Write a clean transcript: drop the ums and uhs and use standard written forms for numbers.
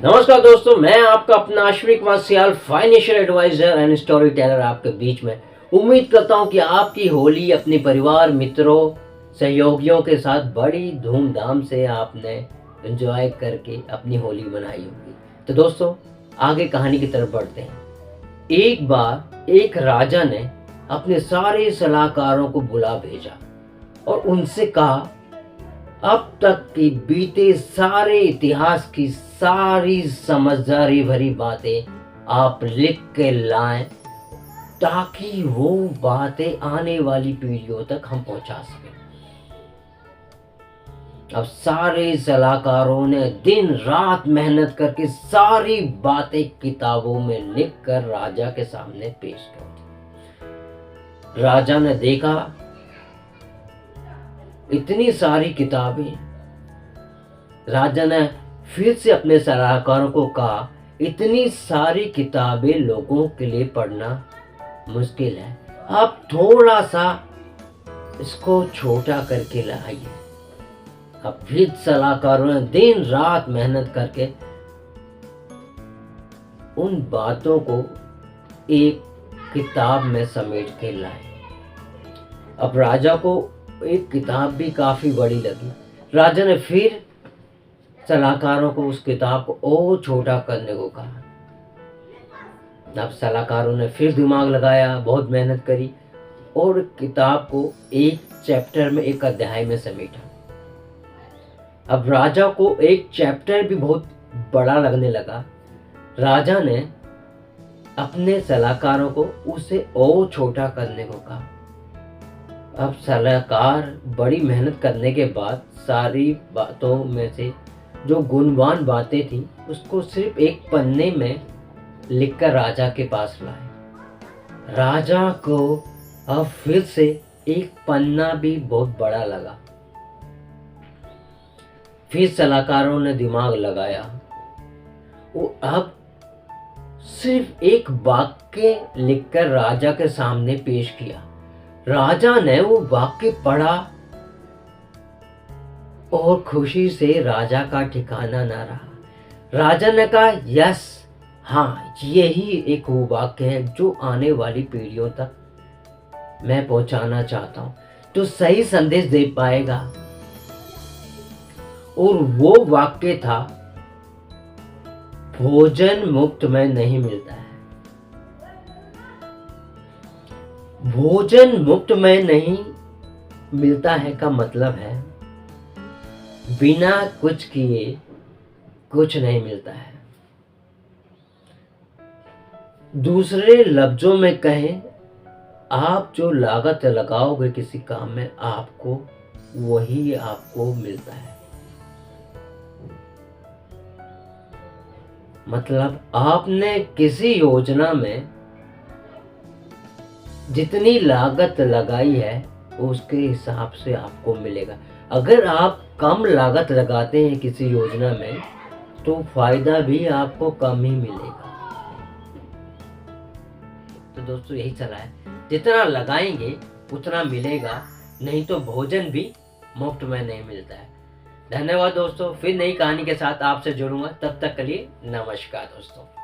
नमस्कार दोस्तों, मैं आपका अपना Ashwini Kumar Sial, financial advisor and story teller आपके बीच में। उम्मीद करता हूं कि आपकी होली अपने परिवार, मित्रों, सहयोगियों के साथ बड़ी धूमधाम से आपने एंजॉय करके अपनी होली मनाई होगी। तो दोस्तों, आगे कहानी की तरफ बढ़ते हैं। एक बार एक राजा ने अपने सारे सलाहकारों को बुला भेजा और उनसे कहा, अब तक की बीते सारे इतिहास की सारी समझदारी भरी बातें आप लिख के लाएं, ताकि वो बातें आने वाली पीढ़ियों तक हम पहुंचा सकें। अब सारे सलाहकारों ने दिन रात मेहनत करके सारी बातें किताबों में लिख कर राजा के सामने पेश कर दी। राजा ने देखा इतनी सारी किताबें। राजा ने फिर से अपने सलाहकारों को कहा, इतनी सारी किताबें लोगों के लिए पढ़ना मुश्किल है, आप थोड़ा सा इसको छोटा करके लाइए। अब फिर सलाहकारों ने दिन रात मेहनत करके उन बातों को एक किताब में समेट के लाए। अब राजा को एक किताब भी काफी बड़ी लगी। राजा ने फिर सलाहकारों को उस किताब को और छोटा करने को कहा। अब सलाहकारों ने फिर दिमाग लगाया, बहुत मेहनत करी और किताब को एक चैप्टर में, एक अध्याय में समेटा। अब राजा को एक चैप्टर भी बहुत बड़ा लगने लगा। राजा ने अपने सलाहकारों को उसे और छोटा करने को कहा। अब सलाहकार बड़ी मेहनत करने के बाद सारी बातों में से जो गुणवान बातें थी उसको सिर्फ एक पन्ने में लिखकर राजा के पास लाए। राजा को अब फिर से एक पन्ना भी बहुत बड़ा लगा। फिर सलाहकारों ने दिमाग लगाया, वो अब सिर्फ एक वाक्य लिखकर राजा के सामने पेश किया। राजा ने वो वाक्य पढ़ा और खुशी से राजा का ठिकाना ना रहा। राजा ने कहा, यस, हाँ, यही एक वो वाक्य है जो आने वाली पीढ़ियों तक मैं पहुंचाना चाहता हूं, तो सही संदेश दे पाएगा। और वो वाक्य था, भोजन मुफ्त में नहीं मिलता है। भोजन मुफ्त में नहीं मिलता है का मतलब है बिना कुछ किए कुछ नहीं मिलता है। दूसरे लफ्जों में कहें, आप जो लागत लगाओगे किसी काम में, आपको वही आपको मिलता है। मतलब आपने किसी योजना में जितनी लागत लगाई है उसके हिसाब से आपको मिलेगा। अगर आप कम लागत लगाते हैं किसी योजना में तो फायदा भी आपको कम ही मिलेगा। तो दोस्तों, यही सलाह है, जितना लगाएंगे उतना मिलेगा, नहीं तो भोजन भी मुफ्त में नहीं मिलता है। धन्यवाद दोस्तों, फिर नई कहानी के साथ आपसे जुड़ूंगा। तब तक के लिए नमस्कार दोस्तों।